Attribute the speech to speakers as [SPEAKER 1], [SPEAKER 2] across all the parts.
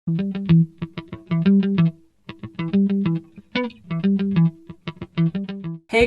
[SPEAKER 1] Hey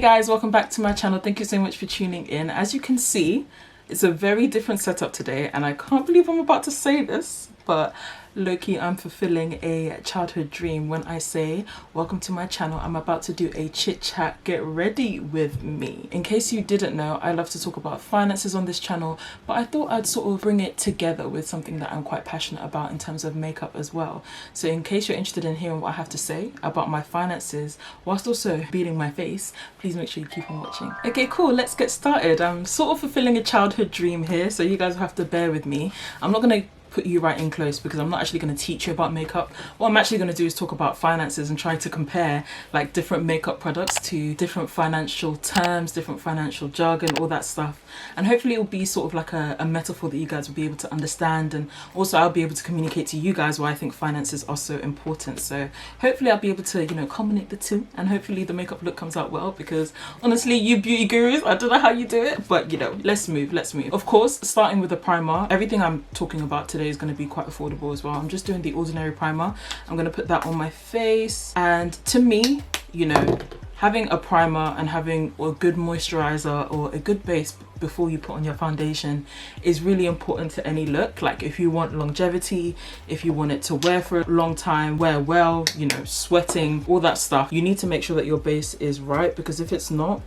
[SPEAKER 1] guys, welcome back to my channel. Thank you so much for tuning in. As you can see, it's a very different setup today, and I can't believe I'm about to say this, but low-key I'm fulfilling a childhood dream when I say welcome to my channel. I'm about to do a chit chat. Get ready with me. In case you didn't know, I love to talk about finances on this channel, but I thought I'd sort of bring it together with something that I'm quite passionate about in terms of makeup as well. So in case you're interested in hearing what I have to say about my finances whilst also beating my face, please make sure you keep on watching. Okay, cool, let's get started. I'm sort of fulfilling a childhood dream here, so you guys will have to bear with me. I'm not gonna put you right in close because I'm not actually going to teach you about makeup. What I'm actually going to do is talk about finances and try to compare like different makeup products to different financial terms, different financial jargon, all that stuff. And hopefully it will be sort of like a metaphor that you guys will be able to understand, and also I'll be able to communicate to you guys why I think finances are so important. So hopefully I'll be able to, you know, combine the two, and hopefully the makeup look comes out well, because honestly, you beauty gurus, I don't know how you do it, but you know, let's move. Of course, starting with the primer. Everything I'm talking about today is going to be quite affordable as well. I'm just doing the ordinary primer. I'm going to put that on my face, and to me, you know, having a primer and having a good moisturizer or a good base before you put on your foundation is really important to any look. Like if you want longevity, if you want it to wear for a long time, wear well, you know, sweating, all that stuff, you need to make sure that your base is right, because if it's not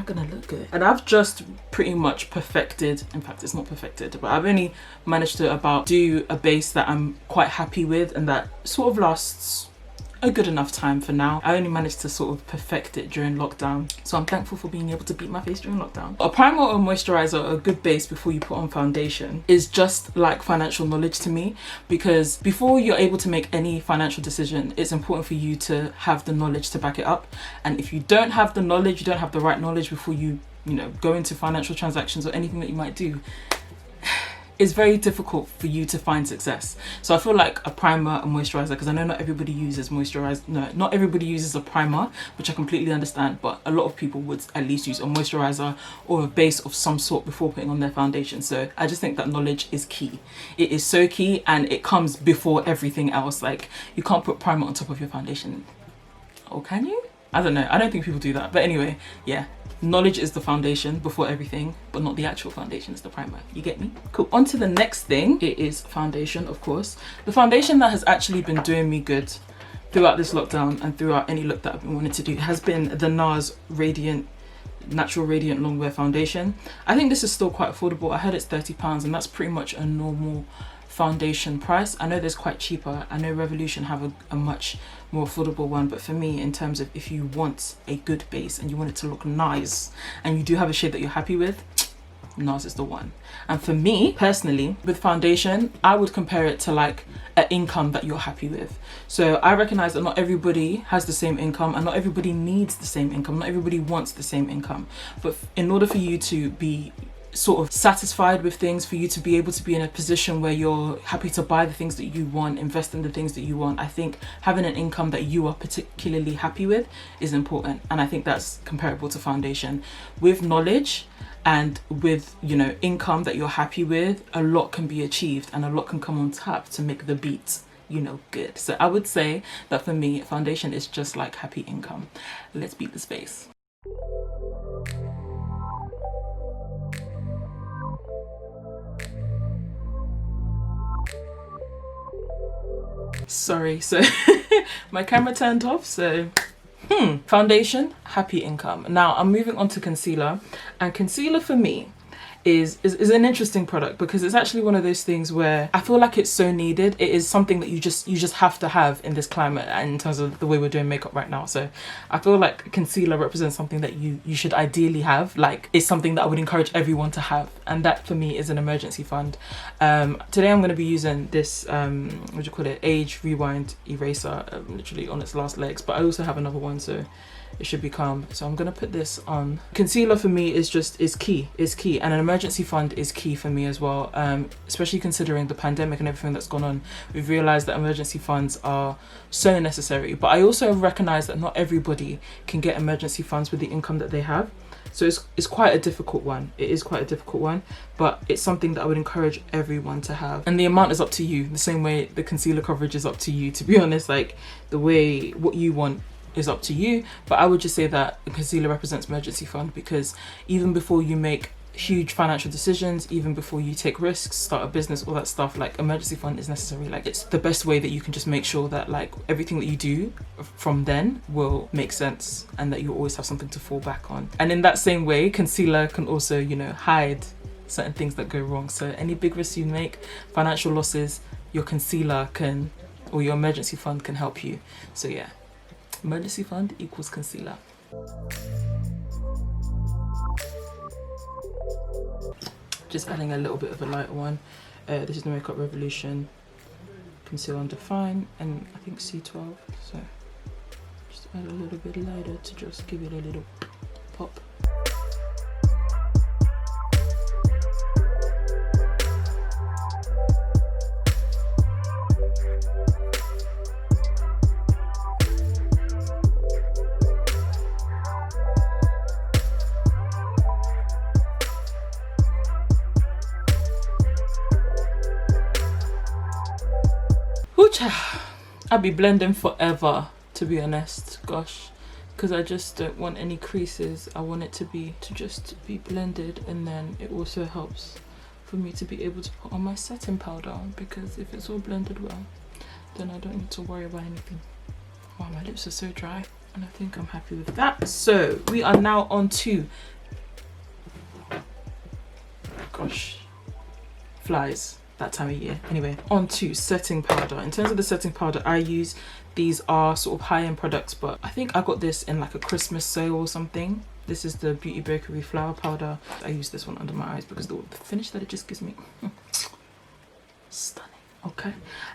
[SPEAKER 1] gonna look good. And I've just pretty much perfected, in fact it's not perfected, but I've only managed to about do a base that I'm quite happy with and that sort of lasts a good enough time for now. I only managed to sort of perfect it during lockdown, so I'm thankful for being able to beat my face during lockdown. A primer or moisturizer, a good base before you put on foundation, is just like financial knowledge to me, because before you're able to make any financial decision, it's important for you to have the knowledge to back it up. And if you don't have the knowledge, you don't have the right knowledge before you know, go into financial transactions or anything that you might do, it's very difficult for you to find success. So I feel like a primer and moisturizer, because I know not everybody uses not everybody uses a primer, which I completely understand, but a lot of people would at least use a moisturizer or a base of some sort before putting on their foundation. So I just think that knowledge is key. It is so key, and it comes before everything else. Like, you can't put primer on top of your foundation. Or can you? I don't know. I don't think people do that. But anyway, yeah. Knowledge is the foundation before everything, but not the actual foundation, it's the primer. You get me? Cool. On to the next thing. It is foundation, of course. The foundation that has actually been doing me good throughout this lockdown and throughout any look that I've been wanting to do has been the NARS Natural Radiant Longwear Foundation. I think this is still quite affordable. I heard it's £30, and that's pretty much a normal foundation price. I know there's quite cheaper. I know Revolution have a much more affordable one, but for me, in terms of if you want a good base and you want it to look nice and you do have a shade that you're happy with, NARS is the one. And for me personally, with foundation, I would compare it to like an income that you're happy with. So I recognize that not everybody has the same income, and not everybody needs the same income, not everybody wants the same income. But in order for you to be sort of satisfied with things, for you to be able to be in a position where you're happy to buy the things that you want, invest in the things that you want, I think having an income that you are particularly happy with is important. And I think that's comparable to foundation. With knowledge and with, you know, income that you're happy with, a lot can be achieved and a lot can come on top to make the beat, you know, good. So I would say that for me, foundation is just like happy income. Let's beat the space. Sorry, so my camera turned off, so foundation, happy income. Now I'm moving on to concealer, and concealer for me is an interesting product, because it's actually one of those things where I feel like it's so needed. It is something that you just have to have in this climate and in terms of the way we're doing makeup right now. So I feel like concealer represents something that you should ideally have. Like, it's something that I would encourage everyone to have, and that for me is an emergency fund. Today I'm going to be using this what do you call it, Age Rewind Eraser, literally on its last legs, but I also have another one, so it should be calm. So I'm gonna put this on. Concealer for me is key, and an emergency fund is key for me as well, especially considering the pandemic and everything that's gone on. We've realized that emergency funds are so necessary, but I also recognize that not everybody can get emergency funds with the income that they have. So it's quite a difficult one. It is quite a difficult one, but it's something that I would encourage everyone to have. And the amount is up to you, the same way the concealer coverage is up to you, to be honest. Like, the way, what you want is up to you. But I would just say that the concealer represents emergency fund, because even before you make huge financial decisions, even before you take risks, start a business, all that stuff, like, emergency fund is necessary. Like, it's the best way that you can just make sure that, like, everything that you do from then will make sense, and that you always have something to fall back on. And in that same way, concealer can also, you know, hide certain things that go wrong. So any big risks you make, financial losses, your concealer can, or your emergency fund can help you. So yeah, emergency fund equals concealer. Just adding a little bit of a lighter one. This is the Makeup Revolution Conceal and Define, and I think C12. So just add a little bit lighter to just give it a little pop. I'll be blending forever, to be honest, gosh, because I just don't want any creases. I want it to just be blended, and then it also helps for me to be able to put on my setting powder, because if it's all blended well, then I don't need to worry about anything. Wow, my lips are so dry, and I think I'm happy with that. So we are now on to, gosh, flies. That time of year. Anyway, on to setting powder. In terms of the setting powder I use, these are sort of high-end products, but I think I got this in like a Christmas sale or something. This is the Beauty Bakery flower powder. I use this one under my eyes because the finish that it just gives me, stunning. Okay,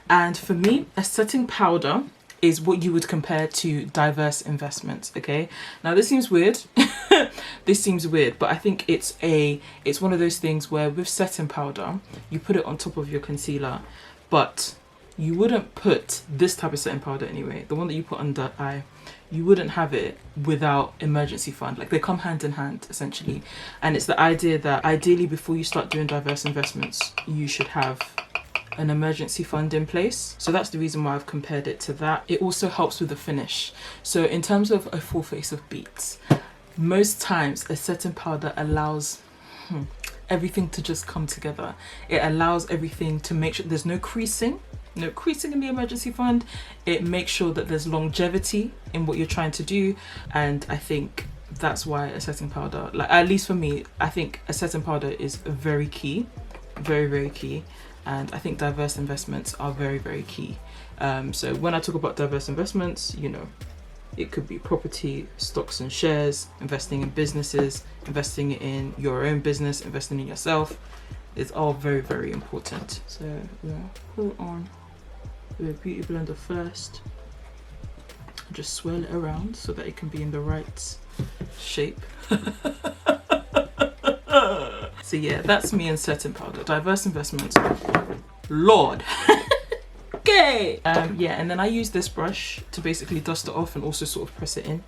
[SPEAKER 1] and for me, a setting powder is what you would compare to diverse investments. Okay, now this seems weird. This seems weird, but I think it's one of those things where with setting powder, you put it on top of your concealer, but you wouldn't put this type of setting powder anyway, the one that you put under eye, you wouldn't have it without emergency fund. Like, they come hand in hand essentially, and it's the idea that ideally before you start doing diverse investments, you should have an emergency fund in place. So that's the reason why I've compared it to that. It also helps with the finish. So in terms of a full face of beats, most times a setting powder allows everything to just come together. It allows everything to make sure there's no creasing in the emergency fund. It makes sure that there's longevity in what you're trying to do, and I think that's why a setting powder, like, at least for me, I think a setting powder is very key, very, very key. And I think diverse investments are very, very key. So when I talk about diverse investments, you know, it could be property, stocks and shares, investing in businesses, investing in your own business, investing in yourself. It's all very, very important. So we'll put on the beauty blender first. Just swirl it around so that it can be in the right shape. So yeah, that's me and setting powder. Diverse investments, Lord. Okay. Yeah, and then I use this brush to basically dust it off and also sort of press it in.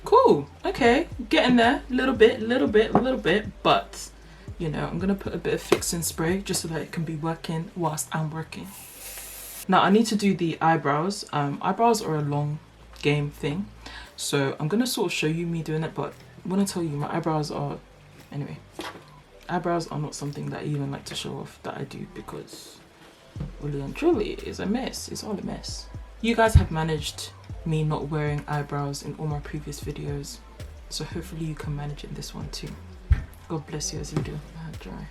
[SPEAKER 1] Cool. Okay, getting there. A little bit, but you know, I'm gonna put a bit of fixing spray just so that it can be working whilst I'm working. Now I need to do the eyebrows. Eyebrows are a long game thing, so I'm gonna sort of show you me doing it, but when I tell you, my eyebrows are, anyway, eyebrows are not something that I even like to show off that I do, because really and truly it is a mess. It's all a mess. You guys have managed me not wearing eyebrows in all my previous videos, so hopefully you can manage it in this one too. God bless you as you do. My hair dry,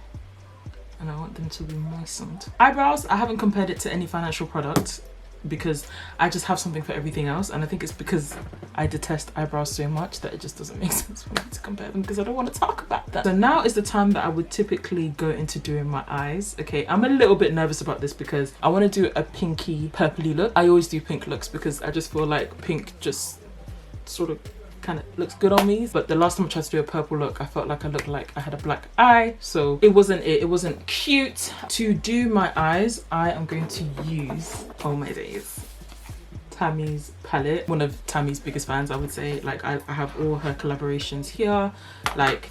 [SPEAKER 1] and I want them to be moistened. Eyebrows, I haven't compared it to any financial product because I just have something for everything else, and I think it's because I detest eyebrows so much that it just doesn't make sense for me to compare them, because I don't want to talk about that. So now is the time that I would typically go into doing my eyes. Okay, I'm a little bit nervous about this because I want to do a pinky purpley look. I always do pink looks because I just feel like pink just sort of kind of looks good on me, but the last time I tried to do a purple look, I felt like I looked like I had a black eye, so it wasn't cute. To do my eyes, I am going to use, oh my days, Tammy's palette. One of Tammy's biggest fans, I would say. Like I have all her collaborations here. Like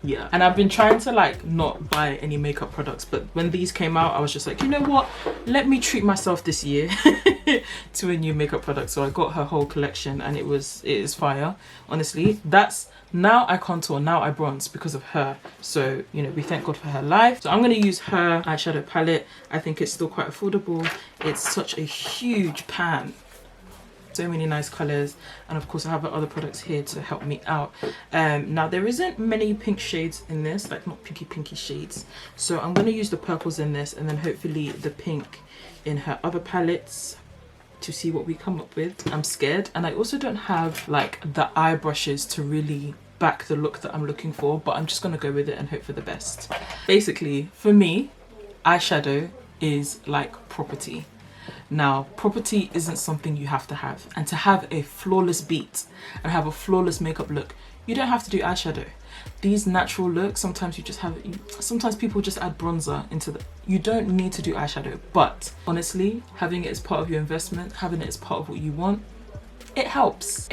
[SPEAKER 1] yeah, and I've been trying to like not buy any makeup products, but when these came out I was just like, you know what, let me treat myself this year to a new makeup product. So I got her whole collection and it is fire, honestly. That's, now I contour, now I bronze because of her. So, you know, we thank God for her life. So I'm going to use her eyeshadow palette. I think it's still quite affordable. It's such a huge pan. So many nice colors, and of course I have other products here to help me out. Now there isn't many pink shades in this, like not pinky shades, so I'm going to use the purples in this and then hopefully the pink in her other palettes to see what we come up with. I'm scared, and I also don't have like the eye brushes to really back the look that I'm looking for, but I'm just going to go with it and hope for the best. Basically for me, eyeshadow is like property. Now, property isn't something you have to have, and to have a flawless beat and have a flawless makeup look, you don't have to do eyeshadow. These natural looks, sometimes you just have, sometimes people just add bronzer into the, you don't need to do eyeshadow, but honestly, having it as part of your investment, having it as part of what you want, it helps,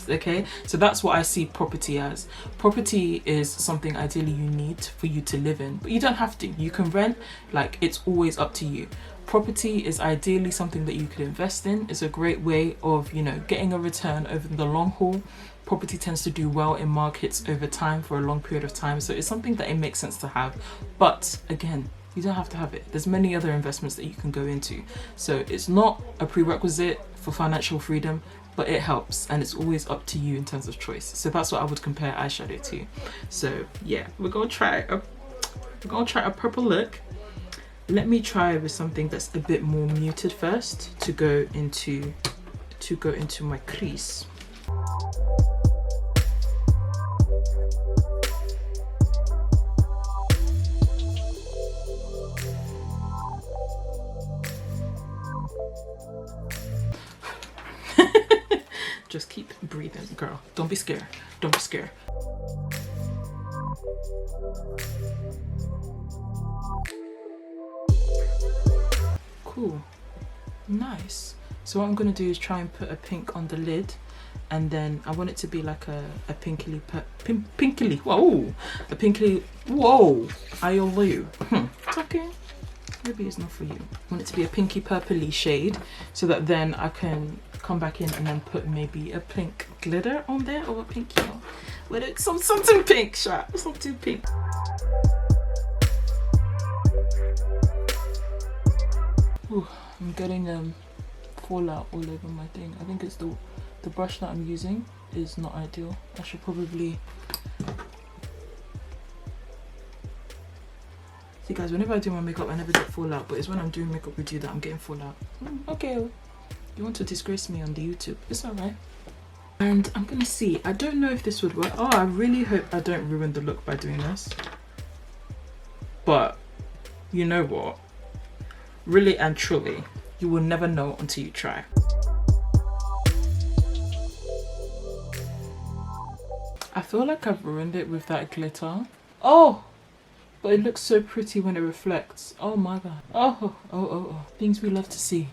[SPEAKER 1] okay? So that's what I see property as. Property is something ideally you need for you to live in, but you don't have to. You can rent, like it's always up to you. Property is ideally something that you could invest in. It's a great way of, you know, getting a return over the long haul. Property tends to do well in markets over time for a long period of time, so it's something that it makes sense to have. But again, you don't have to have it. There's many other investments that you can go into. So it's not a prerequisite for financial freedom, but it helps, and it's always up to you in terms of choice. So that's what I would compare eyeshadow to. So yeah, we're gonna try a purple look. Let me try with something that's a bit more muted first to go into my crease. Just keep breathing, girl. Don't be scared. Don't be scared. Cool. Nice. So what I'm going to do is try and put a pink on the lid, and then I want it to be like a pinkly, whoa, a pinkly, whoa, it's okay. Maybe it's not for you. I want it to be a pinky purpley shade so that then I can come back in and then put maybe a pink glitter on there, or a pink, you know, whether it's something pink, something pink. Ooh, I'm getting fallout all over my thing. I think it's the brush that I'm using is not ideal. I should probably, see guys, whenever I do my makeup I never get fallout, but it's when I'm doing makeup with you that I'm getting fallout. Okay, you want to disgrace me on the YouTube, it's alright. And I'm gonna see, I don't know if this would work. Oh, I really hope I don't ruin the look by doing this, but you know what, really and truly, you will never know until you try. I feel like I've ruined it with that glitter. Oh, but it looks so pretty when it reflects. Oh my god. Oh. Things we love to see.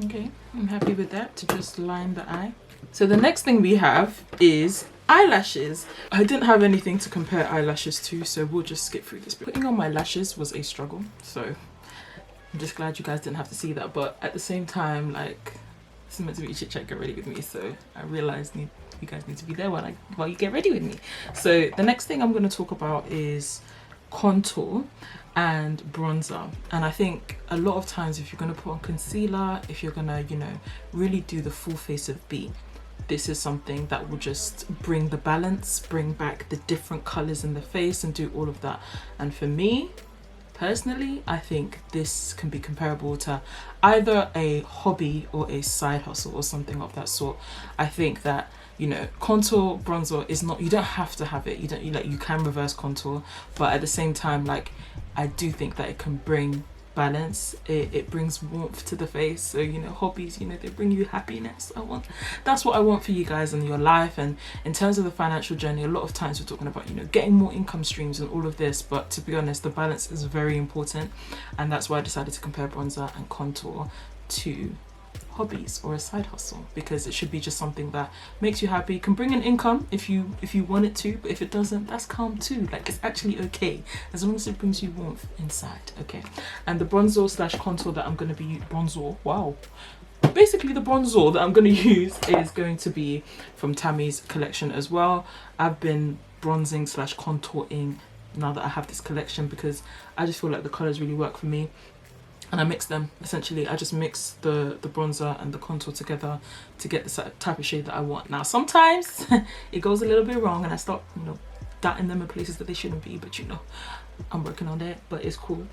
[SPEAKER 1] Okay, I'm happy with that, to just line the eye. So the next thing we have is eyelashes. I didn't have anything to compare eyelashes to, so we'll just skip through this. Putting on my lashes was a struggle, so I'm just glad you guys didn't have to see that. But at the same time, like, this is meant to be chit chat, get ready with me, so I realized you guys need to be there while you get ready with me. So the next thing I'm going to talk about is contour and bronzer. And I think a lot of times if you're going to put on concealer, if you're going to, you know, really do the full face of beat, this is something that will just bring the balance, bring back the different colors in the face and do all of that. And for me personally, I think this can be comparable to either a hobby or a side hustle or something of that sort. I think that, you know, contour, bronzer is not, you don't have to have it. You can reverse contour, but at the same time, like, I do think that it can bring balance. It brings warmth to the face. So, you know, hobbies, you know, they bring you happiness. That's what I want for you guys in your life. And in terms of the financial journey, a lot of times we're talking about, you know, getting more income streams and all of this, but to be honest, the balance is very important, and that's why I decided to compare bronzer and contour to hobbies or a side hustle, because it should be just something that makes you happy, can bring an income if you want it to, but if it doesn't, that's calm too. Like, it's actually okay as long as it brings you warmth inside. Okay, and the bronzer slash contour that I'm going to be basically the bronzer that I'm going to use is going to be from Tammi's collection as well. I've been bronzing slash contouring now that I have this collection because I just feel like the colors really work for me. And I mix them, essentially. I just mix the bronzer and the contour together to get the type of shade that I want. Now, sometimes it goes a little bit wrong and I start, you know, dotting them in places that they shouldn't be. But, you know, I'm working on that, but it's cool.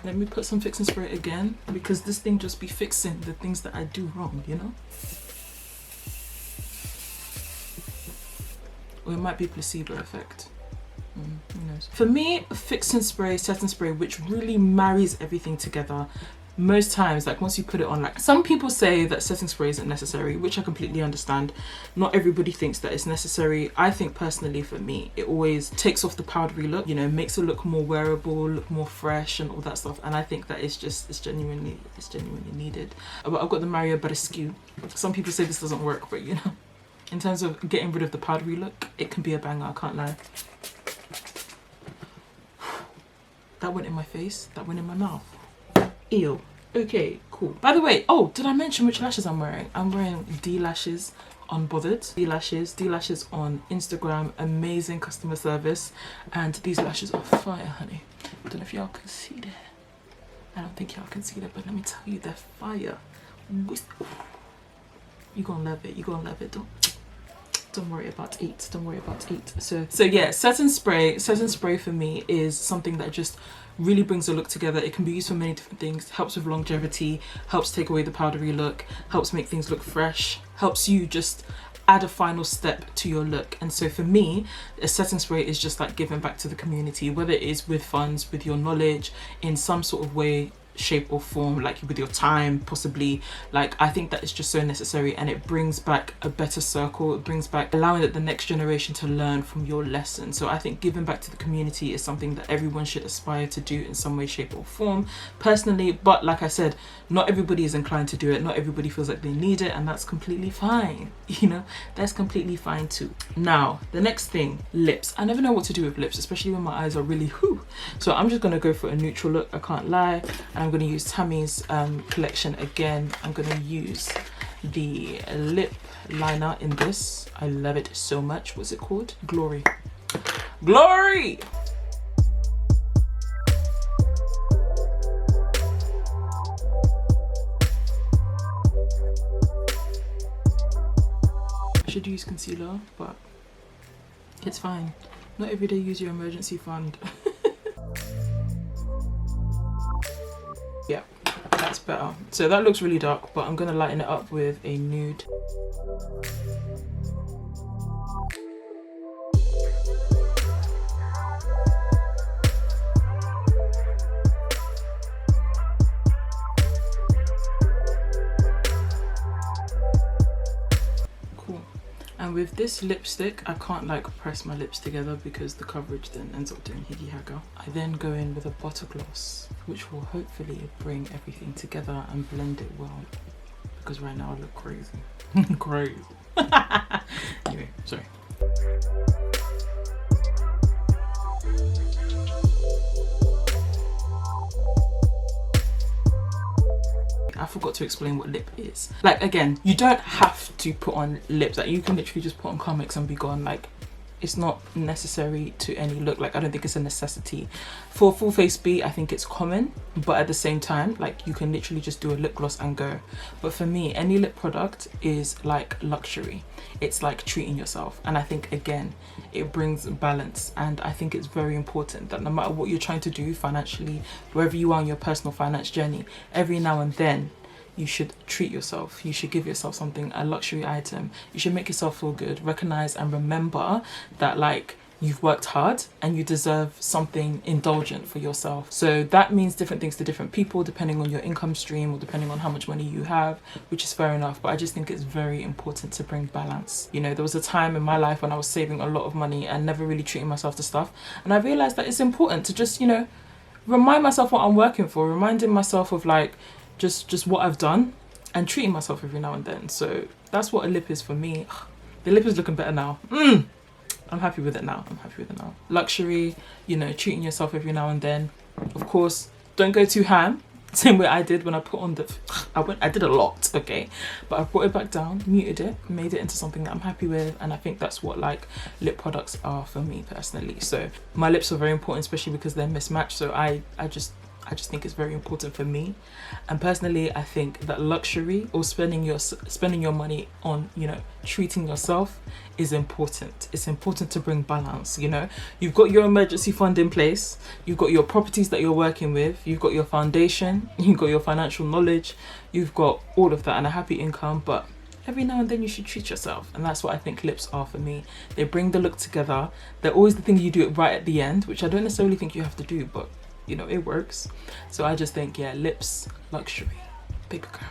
[SPEAKER 1] Let me put some fixing spray again, because this thing just be fixing the things that I do wrong, you know? Or it might be placebo effect. Who knows? For me, fixing spray, setting spray, which really marries everything together, most times, like once you put it on, like some people say that setting spray isn't necessary, which I completely understand. Not everybody thinks that it's necessary. I think personally, for me, it always takes off the powdery look, you know, makes it look more wearable, look more fresh and all that stuff. And I think that it's genuinely needed. But I've got the Mario Badescu. Some people say this doesn't work, but you know, in terms of getting rid of the powdery look, it can be a banger, I can't lie. That went in my face, that went in my mouth. Ew. Okay, cool. By the way, oh, did I mention which lashes I'm wearing? I'm wearing D lashes unbothered. D lashes on Instagram. Amazing customer service. And these lashes are fire, honey. I don't know if y'all can see that. I don't think y'all can see that, but let me tell you, they're fire. You're gonna love it. You're gonna love it. Don't worry about it. Don't worry about it. So yeah, setting spray for me is something that just really brings the look together. It can be used for many different things. Helps with longevity, helps take away the powdery look, helps make things look fresh, helps you just add a final step to your look. And so for me, a setting spray is just like giving back to the community, whether it is with funds, with your knowledge, in some sort of way, shape or form, like with your time possibly. Like, I think that is just so necessary, and it brings back a better circle. It brings back allowing the next generation to learn from your lesson. So I think giving back to the community is something that everyone should aspire to do in some way, shape or form, personally. But like I said, not everybody is inclined to do it, not everybody feels like they need it, and that's completely fine. You know, that's completely fine too. Now the next thing, lips. I never know what to do with lips, especially when my eyes are really so I'm just gonna go for a neutral look, I can't lie. And I'm going to use Tammi's collection again. I'm going to use the lip liner in this. I love it so much. What's it called? Glory. Glory! I should use concealer, but it's fine. Not every day use your emergency fund. Yeah, that's better. So that looks really dark, but I'm gonna lighten it up with a nude. Cool. And with this lipstick, I can't like press my lips together because the coverage then ends up doing higgy hagger. I then go in with a butter gloss, which will hopefully bring everything together and blend it well, because right now I look crazy. Crazy. Anyway, sorry. I forgot to explain what lip is. Like, again, you don't have to put on lips. Like, you can literally just put on comics and be gone. Like, it's not necessary to any look. Like, I don't think it's a necessity. For a full face beat, I think it's common, but at the same time, like, you can literally just do a lip gloss and go. But for me, any lip product is like luxury. It's like treating yourself. And I think, again, it brings balance. And I think it's very important that no matter what you're trying to do financially, wherever you are on your personal finance journey, every now and then, you should treat yourself. You should give yourself something, a luxury item. You should make yourself feel good. Recognize and remember that, like, you've worked hard and you deserve something indulgent for yourself. So that means different things to different people depending on your income stream or depending on how much money you have, which is fair enough. But I just think it's very important to bring balance. You know, there was a time in my life when I was saving a lot of money and never really treating myself to stuff. And I realized that it's important to just, you know, remind myself what I'm working for, reminding myself of, like, just what I've done and treating myself every now and then. So that's what a lip is for me. The lip is looking better now. I'm happy with it now. I'm happy with it now. Luxury, you know, treating yourself every now and then. Of course, don't go too ham. Same way I did when I put on the... I did a lot, okay? But I brought it back down, muted it, made it into something that I'm happy with. And I think that's what, like, lip products are for me personally. So my lips are very important, especially because they're mismatched. So I just think it's very important for me. And personally, I think that luxury or spending your money on, you know, treating yourself is important. It's important to bring balance, you know. You've got your emergency fund in place, you've got your properties that you're working with, you've got your foundation, you've got your financial knowledge, you've got all of that and a happy income, but every now and then you should treat yourself. And that's what I think lips are for me. They bring the look together. They're always the thing you do it right at the end, which I don't necessarily think you have to do, but you know, it works. So I just think, yeah, lips, luxury. Baby girl,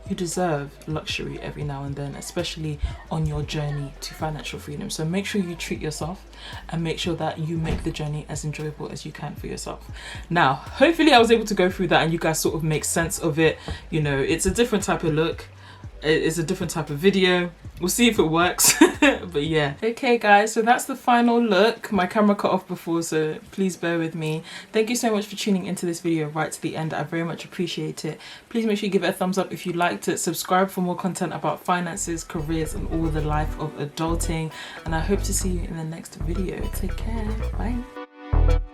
[SPEAKER 1] you deserve luxury every now and then, especially on your journey to financial freedom. So make sure you treat yourself and make sure that you make the journey as enjoyable as you can for yourself. Now, hopefully I was able to go through that and you guys sort of make sense of it. You know, it's a different type of look. It's a different type of video. We'll see if it works. But yeah. Okay guys, so that's the final look. My camera cut off before, so please bear with me. Thank you so much for tuning into this video right to the end. I very much appreciate it. Please make sure you give it a thumbs up if you liked it. Subscribe for more content about finances, careers, and all the life of adulting. And I hope to see you in the next video. Take care. Bye.